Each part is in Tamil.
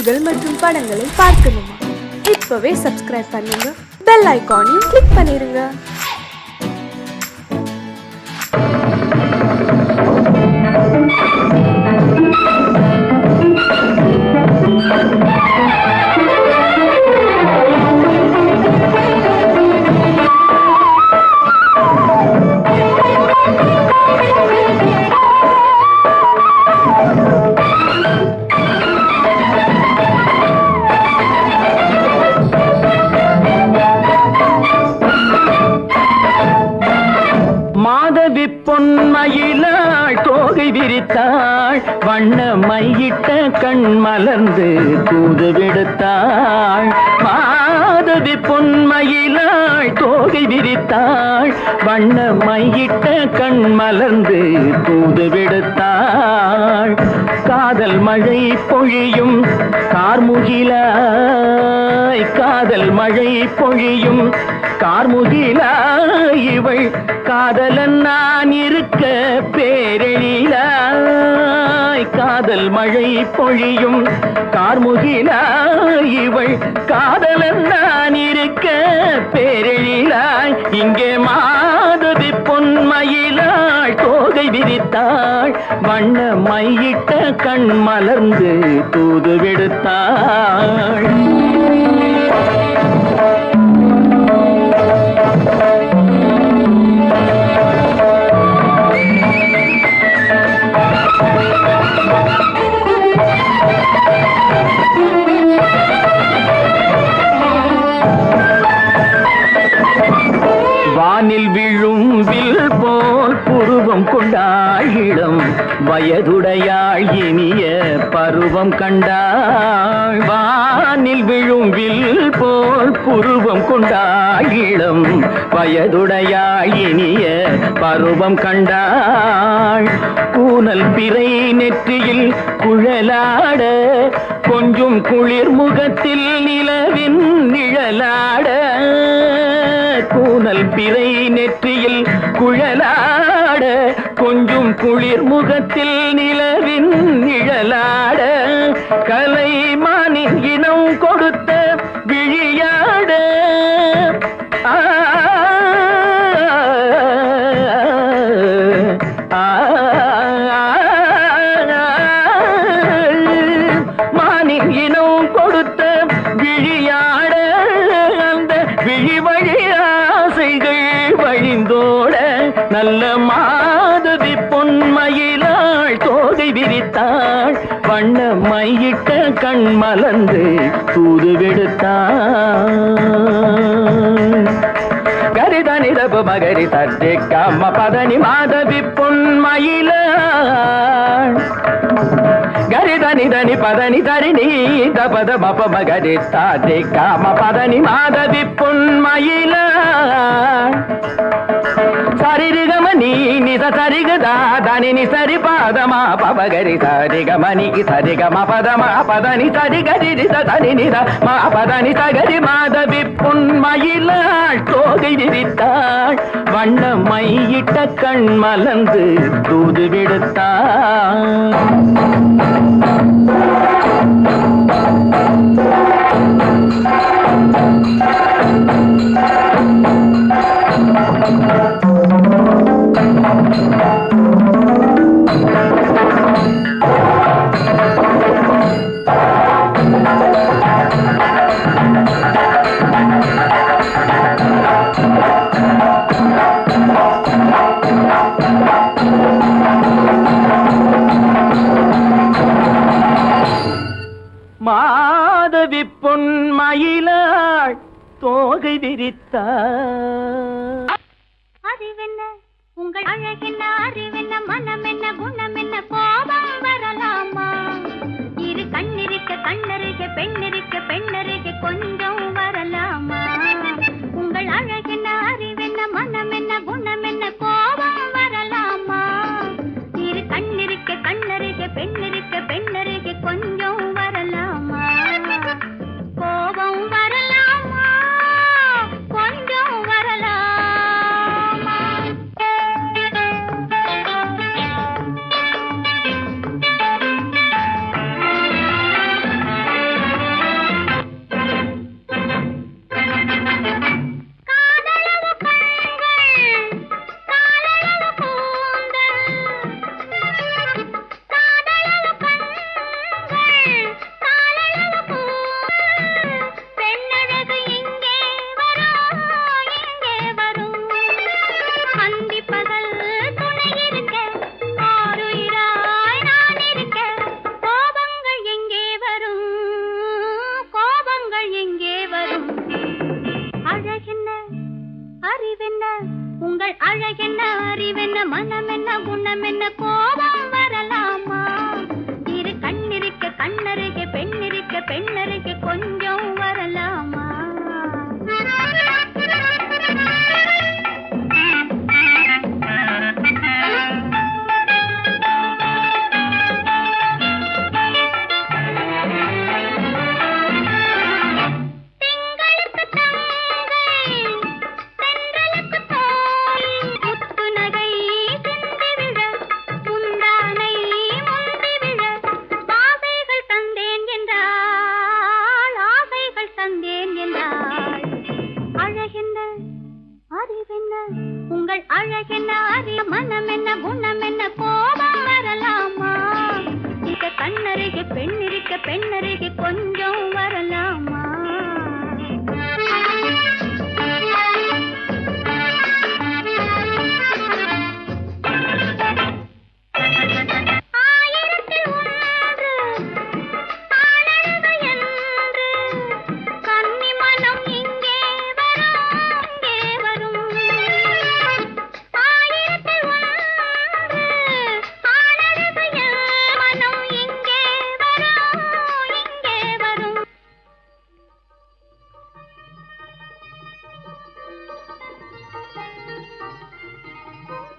பாடல்கள் மற்றும் படங்களை பார்க்கணுமா? இப்பவே சப்ஸ்கிரைப் பண்ணுங்க, பெல் ஐகானையும் கிளிக் பண்ணிருங்க. மாதவி பொன்மயிலாள் தோகை விரித்தாள், வண்ண மையிட்ட கண் மலர்ந்து தூது விடுத்தாள். மாதவி பொன்மயிலாள் தோகை விரித்தாள், வண்ண மையிட்ட கண் மலர்ந்து தூது விடுத்தாள். காதல் மழை பொழியும் கார்முகிலாய், காதல் மழை பொழியும் கார்முகிலாய், இவள் காதலன் நான் இருக்க பேரெழிலாய். காதல் மழை பொழியும் கார்முகிலாய், இவள் காதலன் நான் இருக்க பேரெழிலாய். இங்கே மாதவி பொன்மயிலாள் தோகை விரித்தாள், வண்ண மையிட்ட கண் மலர்ந்து தூது விடுத்தாள். வானில் விழும் வில் போல் புருவம் கொண்டாயிடம், வயதுடையாள் இனிய பருவம் கண்டாள். வானில் விழும் வில் போல் புருவம் கொண்டாயிடம், வயதுடையாள் இனிய பருவம் கண்டாள். கூனல் பிறை நெற்றியில் குழலாட, கொஞ்சம் குளிர் முகத்தில் நிலவின் நிழலாட. கூனல் பிறை நெற்றியில் குழலாட, கொஞ்சம் குளிர் முகத்தில் நிலவின் நிழலாட. கலைமானின் இனம் கொடுத்த விழியாட, மானின் இனம் கொடுத்த விழியாட. அந்த விழி வழி ஆசைகள் வழிந்தோட, நல்ல மாதவி பொன்மயிலாள் தோகை விரித்தாள், வண்ண மையிட்ட கண் மலர்ந்து தூது விடுத்தாள். கரிதனி ரபு மகரி தட்டி கம்ம பதனி மாதவி பொன்மயிலாள். கரிதனி தனி பதனி தரிணி தபத மப மகரி தாட்டி காம பதனி மாதவி பொன்மயிலாள். சரிகமணி நித சரிகதா தனி சரி பாதமா பபகரி சரிகமணிக்கு சரிகம பதமா பதனி சரிகரி தனி நித மா பதனி சகரி மாதவி பொன்மயிலாள் தோகை விரித்தாள், வண்ண மையிட்ட கண் மலர்ந்து தூது விடுத்தாள். மாதவி பொன்மயிலாள் தோகை விரித்தாள். அறிவென்ன உங்கள் அழகென்ன, அறிவென்ன, மனம் என்ன, குணம் என்ன, கோபம் வரலாமா? இரு கண்ணிருக்க கண்ணருக, பெண்ணிருக்க பெண்ணருக, கொஞ்சம் வரலாமா? உங்கள் அழகென்ன, அறிவென்ன, மனம் என்ன, குணம் என்ன, கோபம் வரலாமா? இரு கண்ணிருக்க கண்ணருக, பெண்ணிருக்க பெண்ணருக, கொஞ்சம் வரலாமா? கோபம் வரலாமா? கொஞ்சம் வரலாமா? பெண்ணருகே கொஞ்சம் வரலாமா? உங்கள் அழகென்ன அறிய மனம் என்ன குணம் என்ன கோபம் வரலாமா? இத கண்ணருகே பெண்ணருகே பெண்ணருகே கொஞ்சம் வரலாமா?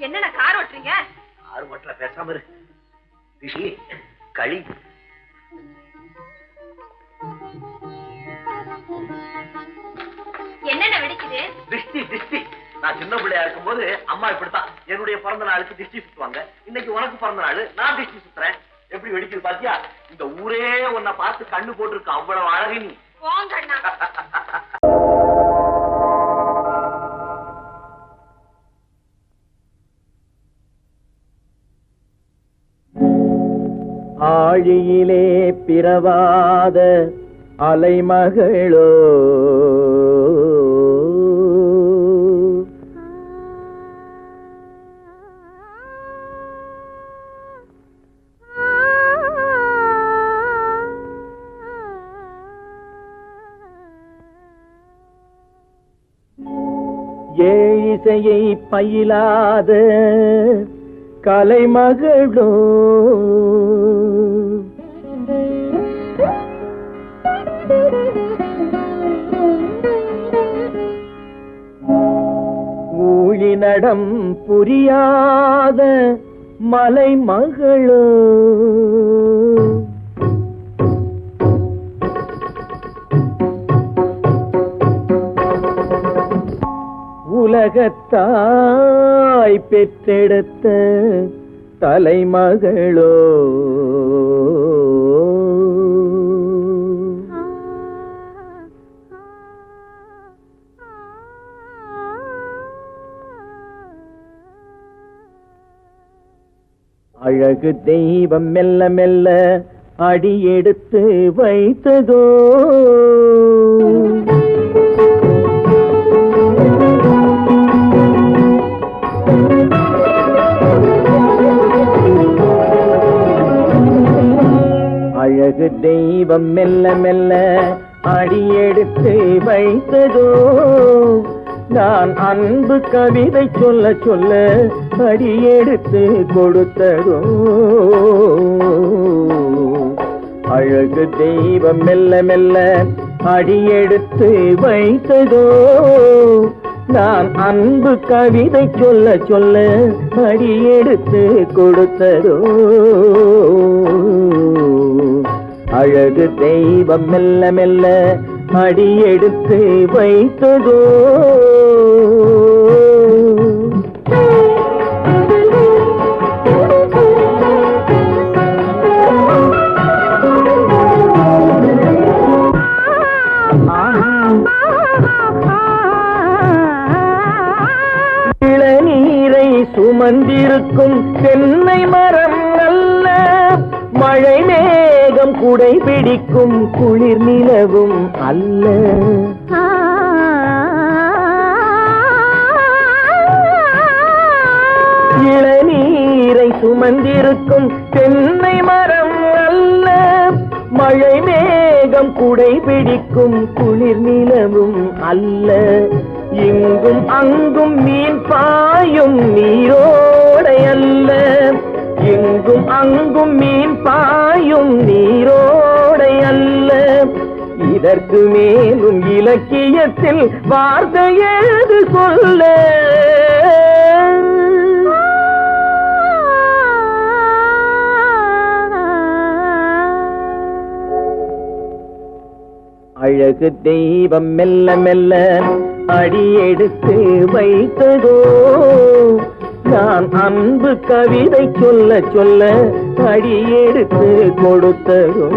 என்னென்ன கார் ஓட்டுறீங்க? ஆறு மட்டும் பேசாம ரிஷி களி என்னென்ன வெடிக்குது? திஷ்டி திஷ்டி. நான் சின்ன பிள்ளையா இருக்கும் போது அம்மா இப்படித்தான் என்னுடைய பிறந்த நாளுக்கு திஷ்டி சுத்துவாங்க. இன்னைக்கு உனக்கு பிறந்த நாள், நான் திஷ்டி சுத்துறேன். எப்படி வெடிக்குது பாத்தியா? இந்த ஊரே உன்னை பார்த்து கண்ணு போட்டிருக்கு, அவ்வளவு அழகு நீ. போங்கண்ணா. ஆழியிலே பிறவாத அலைமகளோ ஏழிசையை பயிலாத கலைமகளோ ஊழி நடம் புரியாத மலைமகளோ உலகத்தாய் பெற்றெடுத்த தலைமகளோ அழகு தெய்வம் மெல்ல மெல்ல அடியெடுத்து வைத்ததோ அழகு தெய்வம் மெல்ல மெல்ல அடியெடுத்து வைத்ததோ நான் அன்பு கவிதை சொல்ல சொல்ல அடியெடுத்து கொடுத்ததோ அழகு தெய்வம் மெல்ல மெல்ல அடியெடுத்து வைத்ததோ நான் அன்பு கவிதை சொல்ல சொல்ல அடியெடுத்து கொடுத்ததோ அழகு தெய்வம் மெல்ல மெல்ல அடியெடுத்து வைத்ததோ இளநீரை சுமந்திருக்கும் தென்னை மரம் அல்ல மழை மேகம் குடை பிடிக்கும் குளிர் நிலவும் அல்ல இளநீரை சுமந்திருக்கும் தென்னை மரம் அல்ல மழை மேகம் குடை பிடிக்கும் குளிர் நிலவும் அல்ல இங்கும் அங்கும் மீன் பாயும் நீரோடை அல்ல இங்கும் அங்கும் மீன் பாயும் நீரோடை அல்ல இதற்கு மேலும் இலக்கியத்தில் வார்த்தை ஏது சொல்ல? அழகு தெய்வம் மெல்ல மெல்ல அடியெடுத்து வைத்ததோ, நான் அன்பு கவிதை சொல்ல சொல்ல அடியெடுத்து கொடுத்ததோ.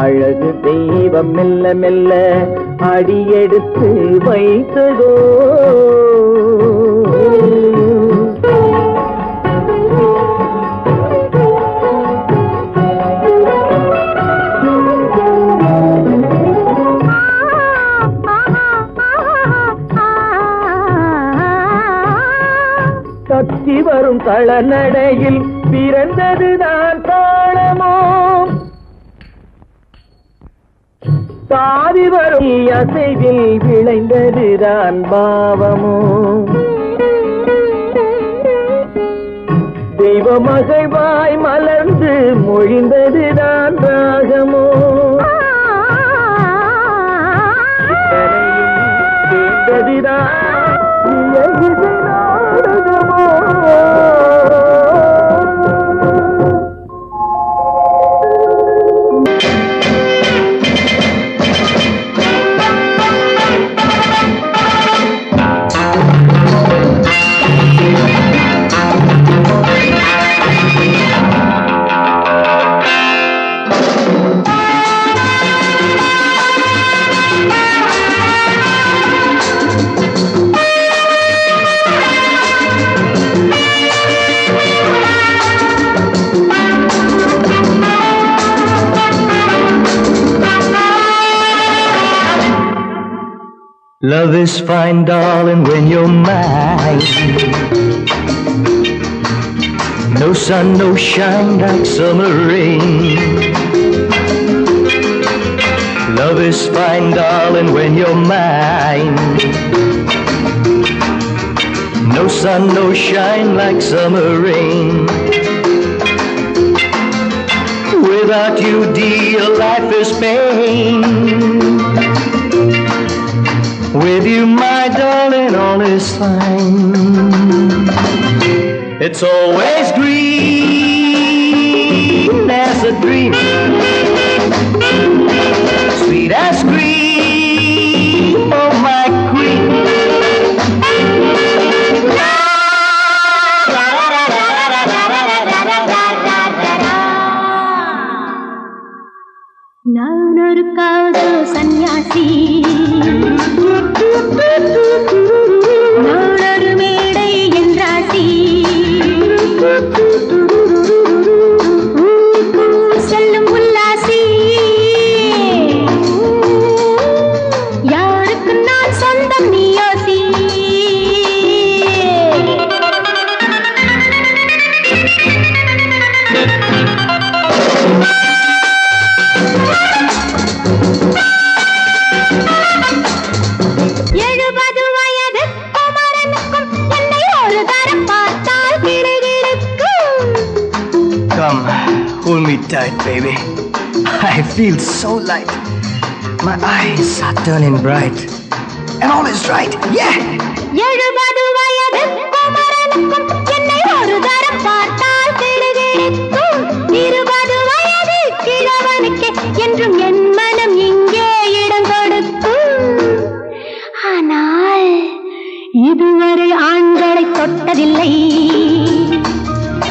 அழகு தெய்வம் மெல்ல மெல்ல அடியெடுத்து வைத்ததோ. கத்தி வரும் தளநடையில் பிறந்ததுதான் தாளமோ, தாவி வரும் அசைவில் விளைந்ததுதான் பாவமோ, தெய்வ மகிழ்வாய் மலர்ந்து மொழிந்ததுதான் ராகமோ, கேட்டதுதான் Love is fine, darling, when you're mine. No sun, no shine like summer rain. Love is fine, darling, when you're mine. No sun, no shine like summer rain. Without you, dear, life is pain. With you, my darling, all is fine. It's always green as a dream, sweet as cream, oh my queen. நானொரு காதல் சன்னியாசி, நானொரு மேடை என்றாசி, செல்லும் உல்லாசி, யாருக்கு நான் சொந்தம் நீ யோசி. Come, hold me tight, baby. I feel so light. My eyes are turning bright. And all is right, yeah! 70 வயது குமரனுக்கும் என்னை ஒரு தரம் பார்த்தால் கிடுகிடுக்கும். 20 வயது கிழவனுக்கே என்றும் என் மனம் இங்கே இடம் கொடுக்கும். ஆனால் இதுவரை ஆண்களை தொட்டதில்லை,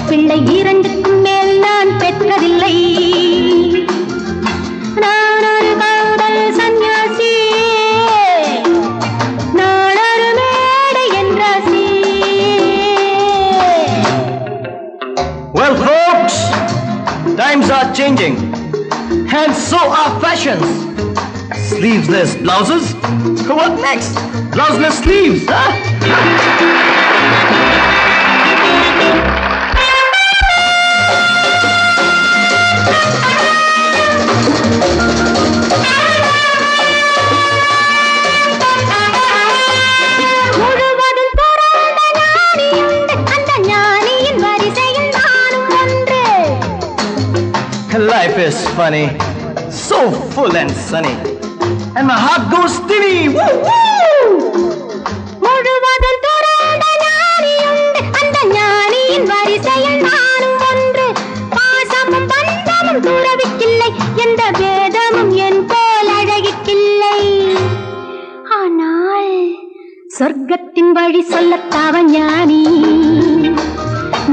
பிள்ளை 2க்கும் மேல் நான் பெற்றதில்லை. நான் ஒரு காதல் சன்னியாசி, நான் ஒரு மேடை என்றாசி. Well, folks, times are changing. And so are fashions. Sleeveless blouses? What next? Blouseless sleeves, huh? முழுவதும் பிறந்த ஞானியுண்டு, அந்த ஞானியின் வரிசையில் நானும் ஒன்று. Life is funny, so full and sunny, and my heart goes steady. Woo woo! முழுவதும் துறந்த ஞானியுண்டு, அந்த ஞானியின் வரிசையில் நானும் ஒன்று. பாசமும் பந்தமும் துறவிக்கில்லை, எந்த பேதமும் என் போல் அழகிக்கில்லை. ஆனால் சொர்க்கத்தின் வழி சொல்லத்தாவ ஞானி,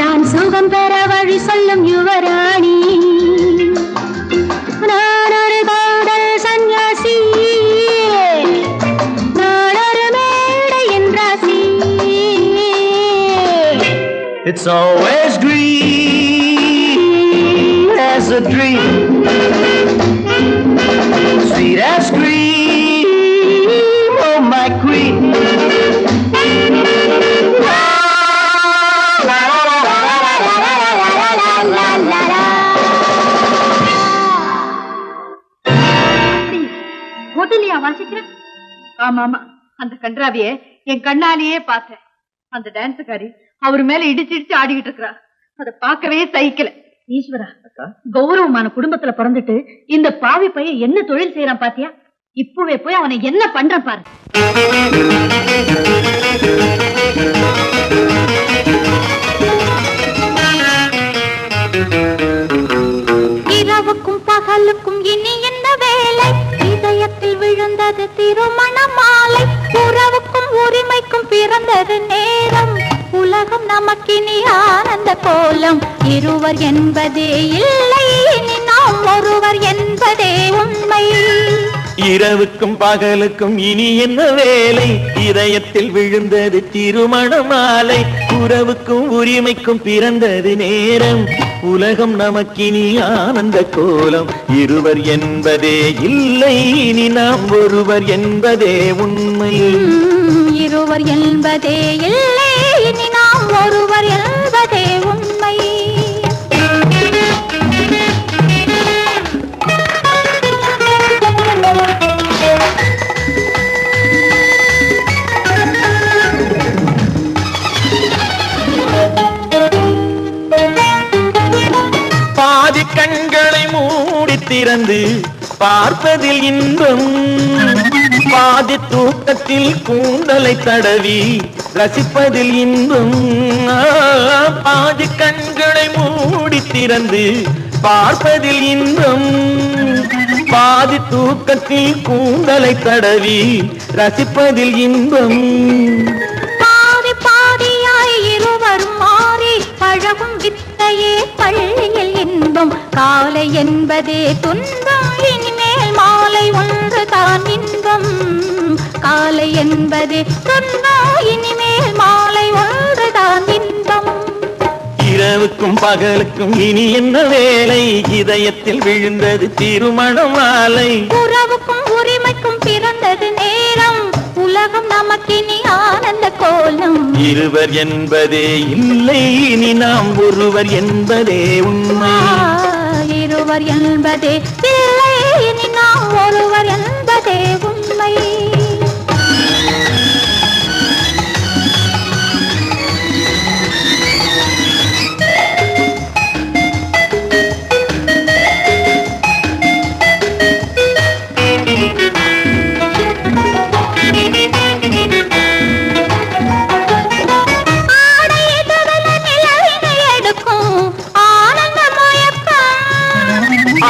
நான் சுகம் பெற வழி சொல்லும் யுவராணி. நான் ஒரு காதல் சன்யாசி, நான் ஒரு மேடை என்றாசி. It's always green as a dream, sweet as cream, oh my queen. ஹோட்டல்லையா வாசிக்கிற? ஆமா ஆமா, அந்த கன்றாவிய என் கண்ணாலேயே பார்த்தேன். அந்த டான்ஸுக்காரி அவர் மேல இடிச்சு ஆடிக்கிட்டு இருக்கிறா. அத பார்க்கவே சகிக்கல. ஈஸ்வரா, கௌரவமான குடும்பத்துல பிறந்துட்டு இந்த பாவி பையன் என்ன தொழில் செய்யறான் பாத்தியா? இப்பவே போய் அவனை என்ன பண்ற பாரு. இரவுக்கும் பகலுக்கும் இனி என்ன வேலை? இதயத்தில் விழுந்தது திருமண மாலை. உறவுக்கும் உரிமைக்கும் பிறந்தது நேரம். உலகம் நமக்கினி ஆனந்த கோலம். இருவர் என்பதே இல்லை, இனி நாம் ஒருவர் என்பதே உண்மை. இரவுக்கும் பகலுக்கும் இனி என்ன வேலை? இதயத்தில் விழுந்தது திருமண மாலை. உறவுக்கும் உரிமைக்கும் பிறந்தது நேரம். உலகம் நமக்கினி ஆனந்த கோலம். இருவர் என்பதே இல்லை, இனி நாம் ஒருவர் என்பதே உண்மை. இருவர் என்பதே இல்லை, இனி நாம் ஒருவர் என்பதே உண்மை. பாதி கண்களை மூடி திறந்து பார்ப்பதில் இன்பம். பாதி தூக்கத்தில் கூந்தலை தடவி ரசிப்பதில் இன்பம். பாதி கண்களை மூடி திறந்து பார்ப்பதில் இன்பம். பாதி தூக்கத்தில் கூந்தலை தடவி ரசிப்பதில் இன்பம். பாதி பாதியாய் இருவரும் மாறி பழகும் வித்தையே பள்ளியில் இன்பம். காலை என்பதே துன்பம், இனிமேல் மாலை ஒன்று தான் இன்பம். காலை என்பதே துன்பம், இனிமேல் மாலை ஒன்று தான் இன்பம். இரவுக்கும் பகலுக்கும் இனி என்ன வேலை? இதயத்தில் விழுந்தது திருமண மாலை. உறவுக்கும் உரிமைக்கும் பிறந்தது நேரம். உலகம் நமக்கினி ஆனந்த கோலம். இருவர் என்பதே இல்லை, இனி நாம் ஒருவர் என்பதே உண்மை. இருவர் என்பதே இல்லை, இனி நாம் ஒருவர் என்பதே உண்மை.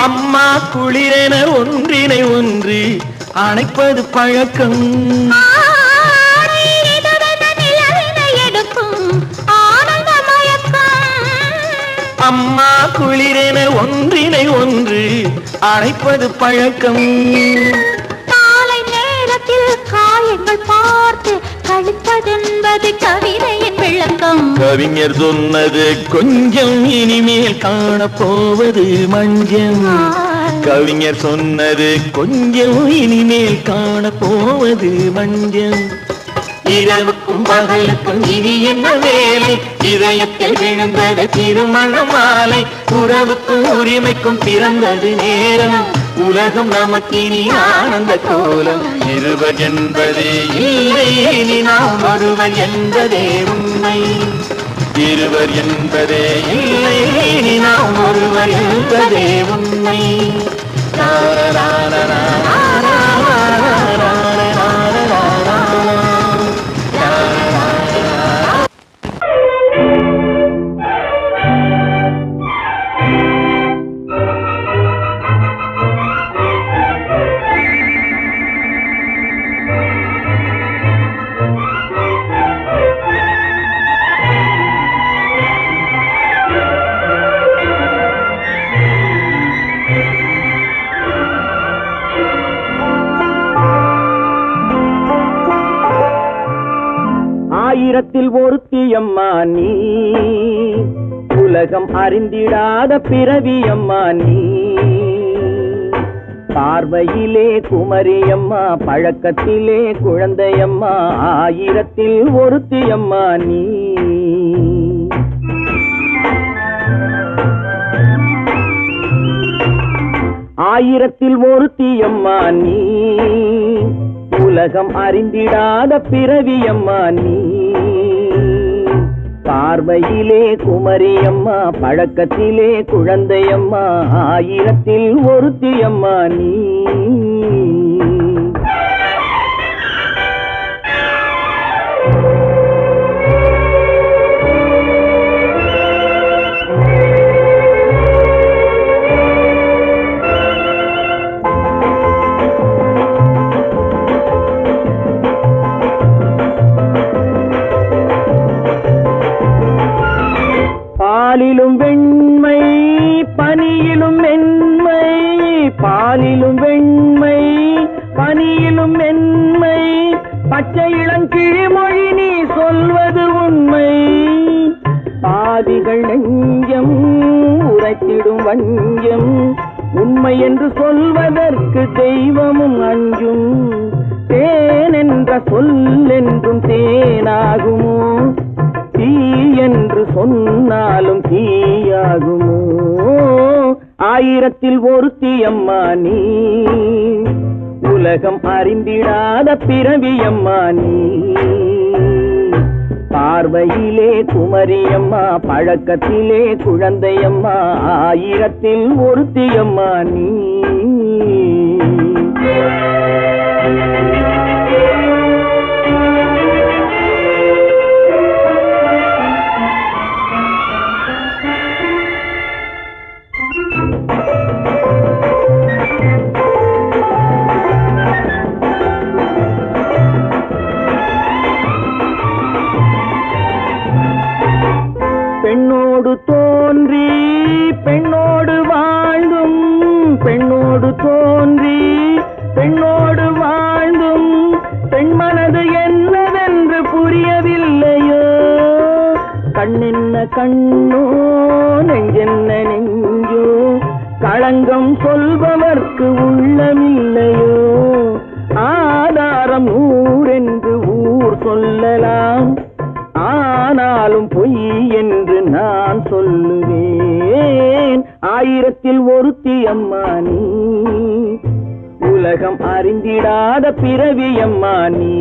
அம்மா குளிரென ஒன்றினை ஒன்று அணைப்பது பழக்கம். அம்மா குளிரென ஒன்றினை ஒன்று அணைப்பது பழக்கம். காலை நேரத்தில் காயங்கள் பார்த்து கழிப்பதென்பது கவிதையின் விளக்கம். கவிஞர் சொன்னது கொஞ்சம், இனிமேல் காணப்போவது மஞ்சம். கவிஞர் சொன்னது கொஞ்சம், இனிமேல் காணப்போவது மஞ்சம். இரவுக்கும் பகலுக்கும் இனி என்ன வேலை? இதயத்தில் விழுந்தது திருமண மாலை. உறவுக்கும் உரிமைக்கும் பிறந்தது நேரம். உலகம் நமக்கினி ஆனந்த கோலம். இருவர் என்பதே இல்லை, இனி நாம் ஒருவர் என்பதே உண்மை. இருவர் என்பதே இல்லை, நாம் ஒருவர் என்பதே உண்மை. ஆயிரத்தில் ஒருத்தியம்மா நீ, உலகம் அறிந்திடாத பிறவியம்மா நீ. பார்வையிலே குமரியம்மா, பழக்கத்திலே குழந்தையம்மா, ஆயிரத்தில் ஒருத்தியம்மா நீ. ஆயிரத்தில் ஒருத்தியம்மா நீ, உலகம் அறிந்திடாத பிறவியம்மா நீ. பார்வையிலே குமரியம்மா, பழக்கத்திலே குழந்தையம்மா, ஆயிரத்தில் ஒருத்தியம்மா நீ. பாலிலும் வெண்மை, பனியிலும் மென்மை, பாலிலும் வெண்மை, பனியிலும் மென்மை, பச்சை இளங்கிழிமொழி நீ சொல்வது உண்மை. பாதிகள் நெஞ்சம் உரைத்திடும் வஞ்சம், உண்மை என்று சொல்வதற்கு தெய்வமும் அஞ்சும். தேன் என்ற சொல் என்றும் தேனாகுமோ, தீ என்று சொன்னாலும் தீயாகுமோ. ஆயிரத்தில் ஒருத்தியம்மா நீ, உலகம் அறிந்திடாத பிறவியம்மா நீ. பார்வையிலே குமரியம்மா, பழக்கத்திலே குழந்தையம்மா, ஆயிரத்தில் ஒருத்தியம்மா நீ. பெண்ணோடு தோன்றி பெண்ணோடு வாழ்ந்தும், பெண்ணோடு தோன்றி பெண்ணோடு வாழ்ந்தும், பெண்மனது என்னவென்று புரியவில்லையோ. கண்ணென்ன கண்ணோ, நெஞ்சென்ன நெஞ்சோ, களங்கம் சொல்பவர்க்கு உள்ளமில்லையோ. ஆதாரம் நூறென்று ஊர் சொல்லலாம், ஆனாலும் பொய் என்று நான் சொல்லுவேன். ஆயிரத்தில் ஒருத்தியம்மா நீ, உலகம் அறிந்திடாத பிறவியம்மா நீ.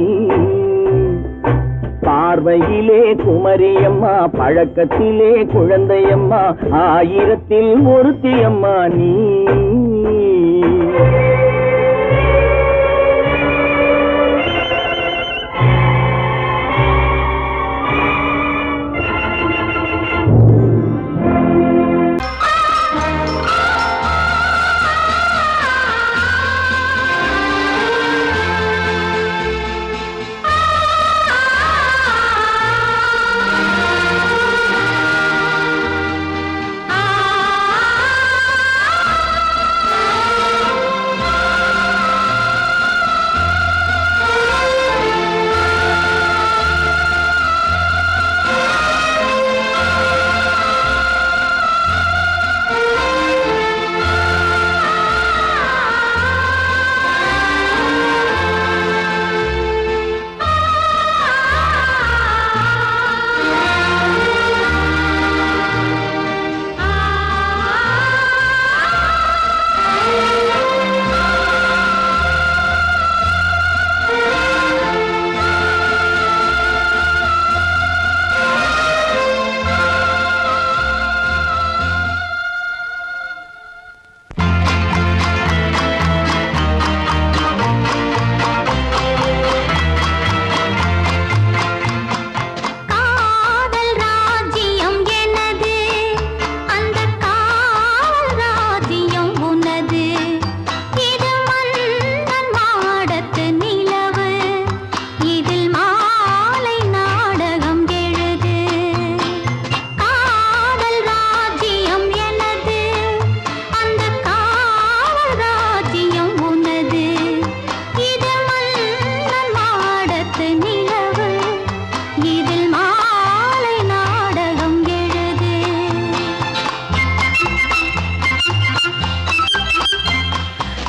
பார்வையிலே குமரியம்மா, பழக்கத்திலே குழந்தையம்மா, ஆயிரத்தில் ஒருத்தியம்மா நீ.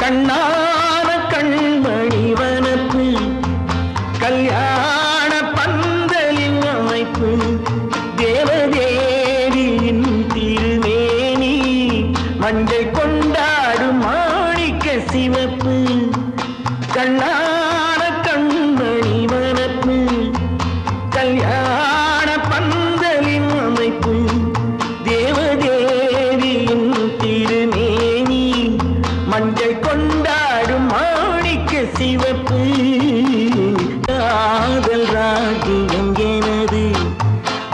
கண்ணான கண்மணி வனப்பு கல்யாண பந்தலின் அமைப்பு தேவதேவியின் திருமேனி மஞ்சள் கொண்டாடும் மாணிக்க சிவப்பு கண்ணான கண்மணி வனப்பு கல்யாண பந்தலின் அமைப்பு தேவதேவியின் திருமேனி மஞ்சள் கொண்டாடும் மாணிக்க சிவப்பு காதல் ராஜ்யம் எனது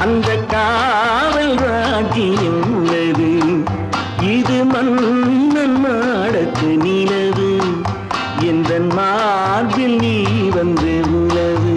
அந்த காவல் ராஜ்யம் உள்ளது இது மன்னன் மாடத்து நிலவு எந்த மார்பில் நீ வந்து உலவு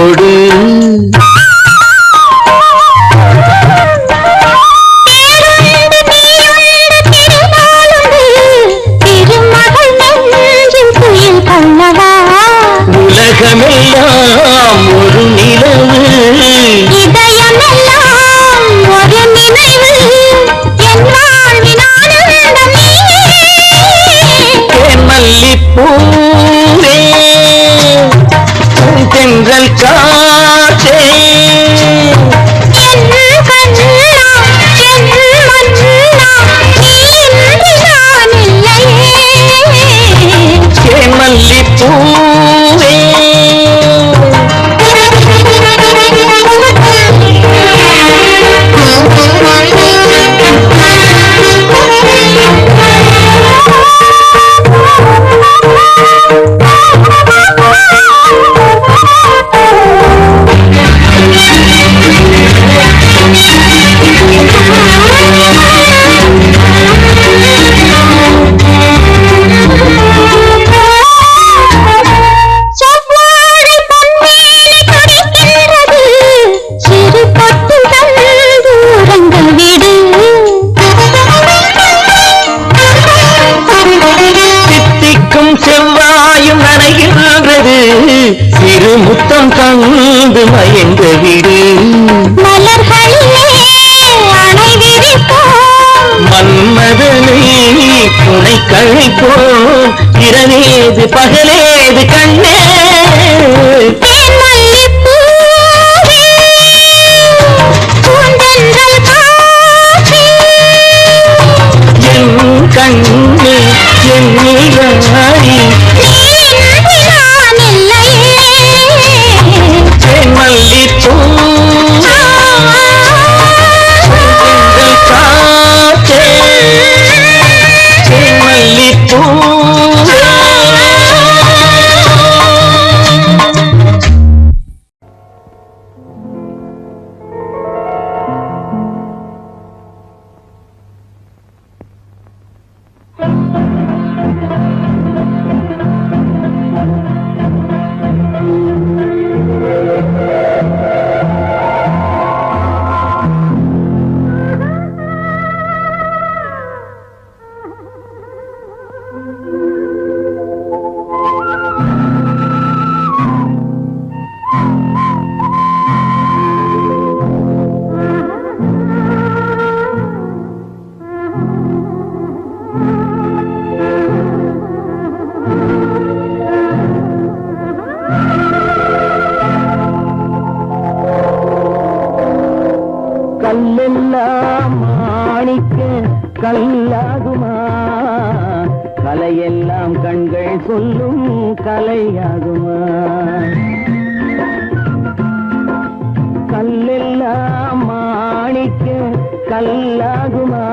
கொடு. உலகமெல்லாம் ஒரு நிலவு, இதயமெல்லாம் ஒரு நினைவு, என் வாழ்வின் ஆனந்தம் நீயே. மல்லிப்பூவே தென்றல் காற்றே, மல்லிப்பூவே செவ்வாயும் நனைகின்றது, சிறு முத்தம் தந்து மயங்க விடு. மன்மதனை துணை கழிப்போம், இரவேது பகலேது கண்ணே. என் கண்ணே என் நீராடி மல்லிப்பூ காற்றே, மல்லிப்பூ கல்லெல்லாம் மாணிக்க கல்லாகுமா, கலையெல்லாம் கண்கள் சொல்லும் கலையாகுமா. கல்லெல்லாம் மாணிக்க கல்லாகுமா,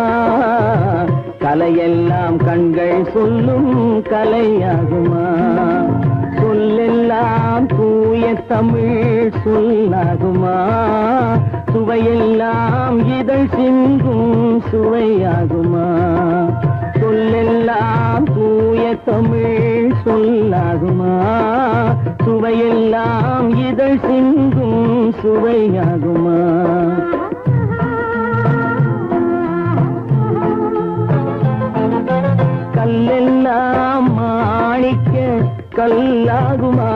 கலையெல்லாம் கண்கள் சொல்லும் கலையாகுமா. சொல்லெல்லாம் தூய தமிழ் சொல்லாகுமா, சுவையெல்லாம் இதழ் சிந்தும் சுவையாகுமா. சொல்லெல்லாம் தூய தமிழ் சொல்லாகுமா, சுவையெல்லாம் இதழ் சிந்தும் சுவையாகுமா. கல்லெல்லாம் மாணிக்க கல்லாகுமா,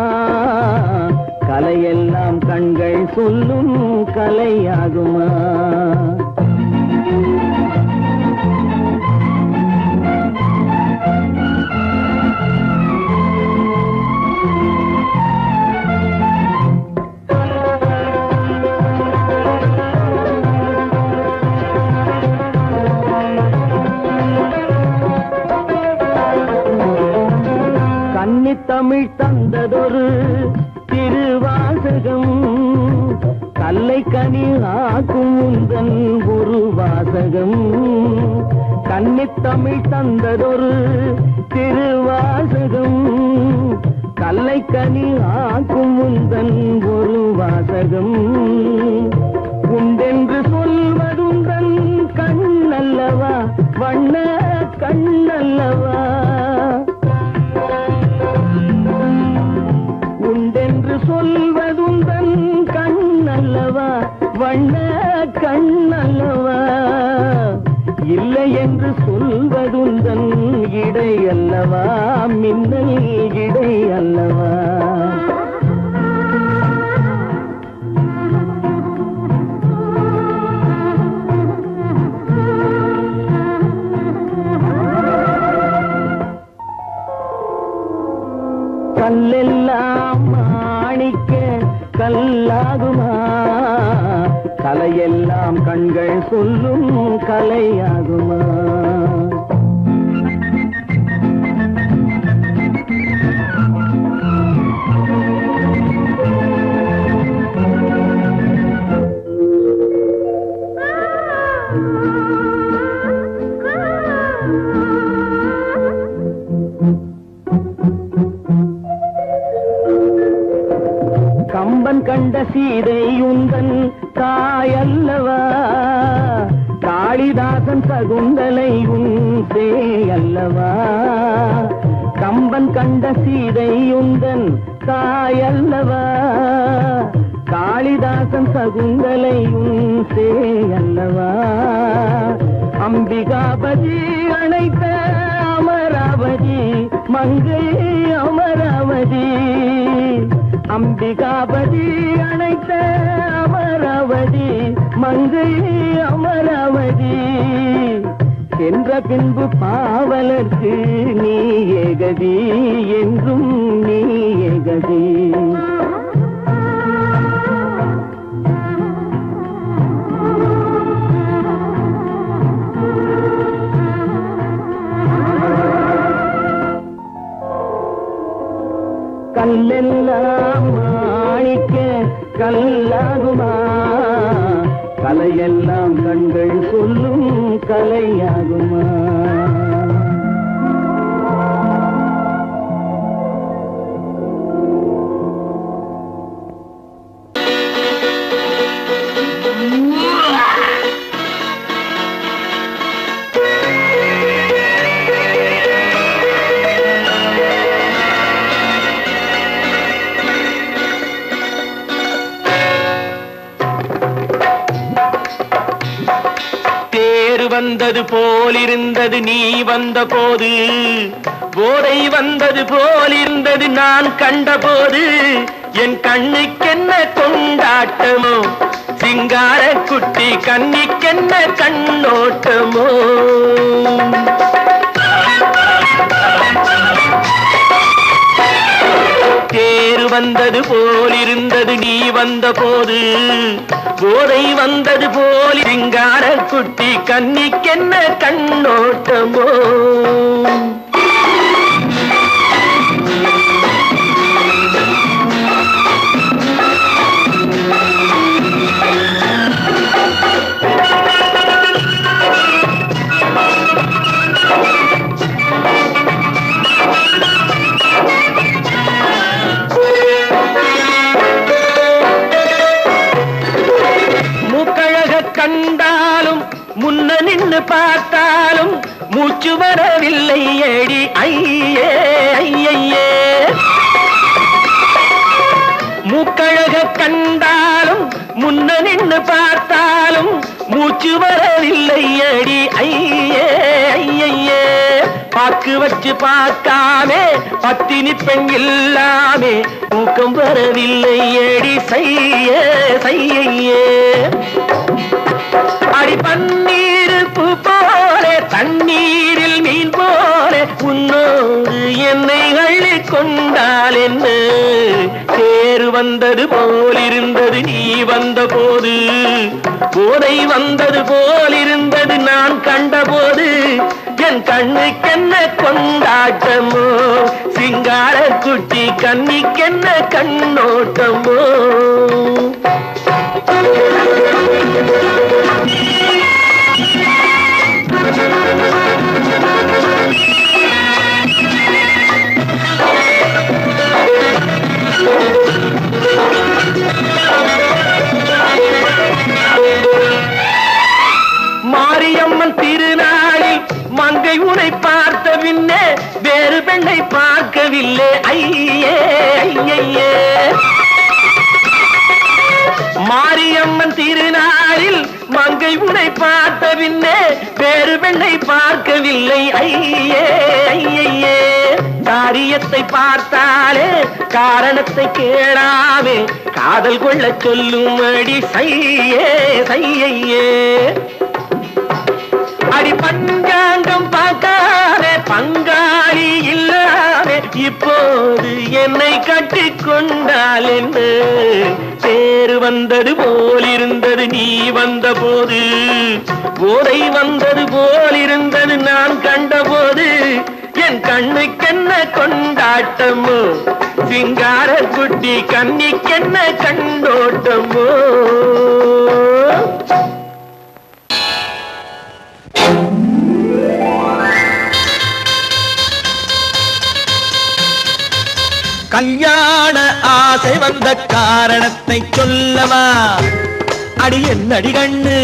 கலையெல்லாம் கண்கள் சொல்லும் கலையாகுமா. கன்னித்தமிழ் தந்ததொரு திருவாசகம், கல்லை கனி ஆக்கும் உந்தன் ஒரு வாசகம். கன்னித்தமிழ் தந்ததொரு திருவாசகம், கல்லை கனி ஆக்கும் உந்தன் ஒரு வாசகம். உண்டென்று சொல்வதுந்தன் கண்ணல்லவா, வண்ண கண்ணல்லவா. உண்டென்று சொல்வதுந்தன் வண்ண கண்ணல்லவா இல்லை என்று சொல்வதுந்தன் இடை அல்லவா மின்னல் இடை அல்லவா கல்லெல்லாம் மாணிக்க கல்லாகுமா கலையெல்லாம் கண்கள் சொல்லும் கலையாகுமா கம்பன் கண்ட சீதை உந்தன் தாயல்லவா காளிதாசன் சகுந்தலை உன் சேயல்லவா கம்பன் கண்ட சீதை உந்தன் தாயல்லவா காளிதாசன் சகுந்தலை உன் சேயல்லவா அம்பிகாபதி அணைத்த அமராவதி மங்கை அமராவதி அம்பிகாபதி அணைத்த அமராவதி மங்கை அமராவதி சென்ற பின்பு பாவலர்க்கு நீ ஏகதி என்றும் நீ ஏகதி கல்லெல்லாம் மாணிக்க கல்லாகுமா கலையெல்லாம் கண்கள் சொல்லும் கலையாகுமா வந்தது போலிருந்தது நீ வந்த போது போதை வந்தது போலிருந்தது நான் கண்டபோது என் கண்ணுக்கென்ன கொண்டாட்டமோ சிங்கார குட்டி கண்ணிக்கென்ன கண்ணோட்டமோ தேர் வந்தது போலிருந்தது நீ வந்த போது போதை வந்தது போல் சிங்கார குட்டி கண்ணிக்கென்ன கண்ணோட்டமோ கண்டாலும் முன்ன நின்று பார்த்தாலும் மூச்சு வரவில்லை ஏடி ஐயே ஐயே மூக்கழக கண்டாலும் முன்ன நின்று பார்த்தாலும் மூச்சு வரவில்லை ஏடி ஐயே ஐயே பாக்கு வச்சு பார்க்காமே பத்தினி பெண் இல்லாமே ஊக்கம் வரவில்லை ஏடி செய்ய செய்யே அடி பன்னீர் பூ போல தண்ணீரில் மீன் போல உன்னோடு என்னை அள்ளி கொண்டால் என்ன தேர் வந்தது போலிருந்தது நீ வந்த போது போதை வந்தது போலிருந்தது நான் கண்டபோது என் கண்ணுக்கென்ன கொண்டாட்டமோ சிங்கார குட்டி கண்ணிக்கென்ன கண்ணோட்டமோ மாரியம்மன் திருநாளில் மங்கை உன்னை பார்த்த பின்னே வேறு பெண்ணை பார்க்கவில்லை ஐயே ஐயே மாரியம்மன் திரு உனை பார்த்த பின்னே வேறு பெண்ணை பார்க்கவில்லை ஐயே ஐயே. காரியத்தை பார்த்தாலே காரணத்தை கேளாமே காதல் கொள்ள சொல்லும்படி சையே சையே. அடி பஞ்சாங்கம் பார்க்காதே பங்காளி இல்லாதே இப்போது என்னை கட்டி கொண்டால் என்று பேரு வந்தது போலிருந்தது நீ வந்த போது போதை வந்தது போலிருந்தது நான் கண்டபோது என் கண்ணுக்கென்ன கொண்டாட்டமோ சிங்கார குட்டி கண்ணிக்கென்ன கண்டோட்டமோ. கல்யாண ஆசை வந்த காரணத்தை சொல்லவா? அடி என்னடி கண்ணு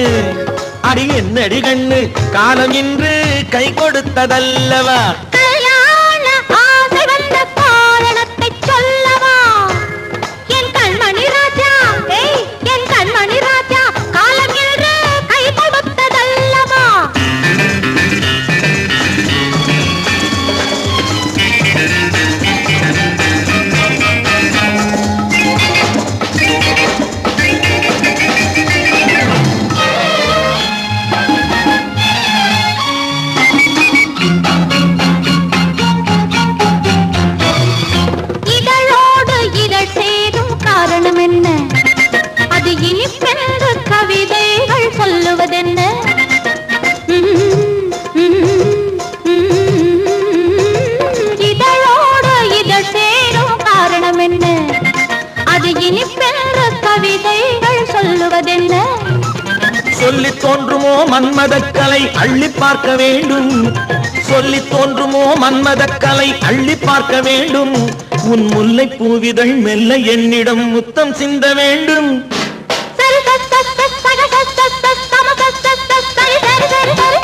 அடி என்னடி கண்ணு காலம் இன்று கை கொடுத்ததல்லவா? கல்யாண ஆசை வந்த காரணத்தை சொல்லவா? என் கண்மணி ராஜா என் கண்மணி ராஜா காலம் என்று கை கொடுத்ததல்லவா? அது இனிப்பென்று கவிதைகள் சொல்லுவதென்ன? இதழோடு இதழ் சேரும் காரணம் என்ன? அது இனிப்பென்று கவிதைகள் சொல்லுவதென்ன? சொல்லி தோன்றுமோ மன்மதக்கலை அள்ளி பார்க்க வேண்டும். சொல்லி தோன்றுமோ மன்மதக்கலை அள்ளி பார்க்க வேண்டும். உன் முல்லை பூவிதழ் மெல்ல என்னிடம் முத்தம் சிந்த வேண்டும்.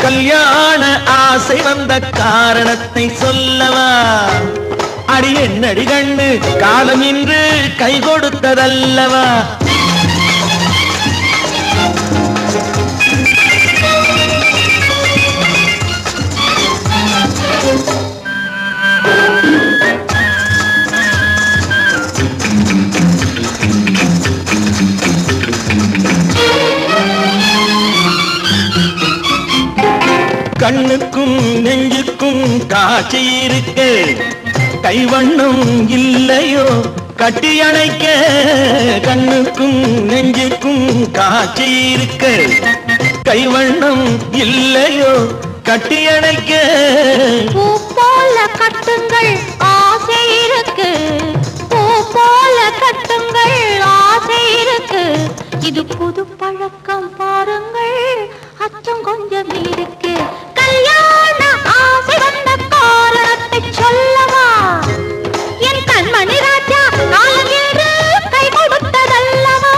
கல்யாண ஆசை வந்த காரணத்தை சொல்லவா? அடி என்னடி கண்ணு காலம் இன்று கை கொடுத்ததல்லவா? கண்ணுக்கும் நெஞ்சுக்கும் காட்சி இருக்க கைவண்ணம் இல்லையோ கட்டி அணைக்க? கண்ணுக்கும் நெஞ்சுக்கும் காட்சி இருக்க கைவண்ணம் இல்லையோ கட்டி அணைக்க? பூ போல கட்டுங்கள் ஆசை இருக்கு, பூ போல கட்டுங்கள் ஆசை இருக்கு. இது புது பழக்கம் பாருங்கள் அச்சம் கொஞ்சம் இருக்கு. கல்யாண ஆசை வந்த காரணத்தை சொல்லவா? என் கண்மணி ராஜா காலம் என்று கை கொடுத்ததல்லவா?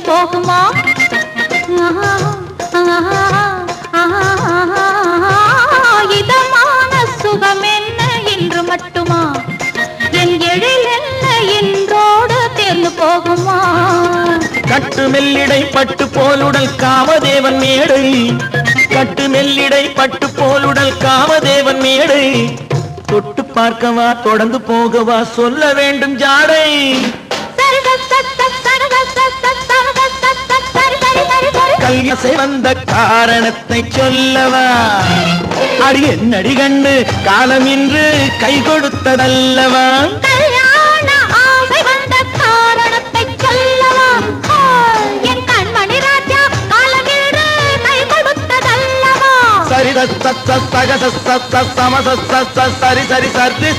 போகுமா? இதமான சுகம் என்ன என்று மட்டுமா? என் எழில் என்ன என்றோடு தேர்ந்து போகுமா? கட்டு மெல்லிடை பட்டு போலுடல் காமதேவன் மேடை, கட்டு மெல்லிடை பட்டு போலுடல் காமதேவன் மேடை. தொட்டு பார்க்கவா தொடர்ந்து போகவா சொல்ல வேண்டும் ஜாடை. கல்யாசை வந்த காரணத்தை சொல்லவா? அடி என்னடி கண்டு காலம் இன்று கை கொடுத்ததல்லவா? கல்யாண ஆசை வந்த காரணத்தை சொல்லவா? என் கண்மணி ராஜா காலம் இன்று கை கொடுத்ததல்லவா? சரி சக சரி சரி சரி சரி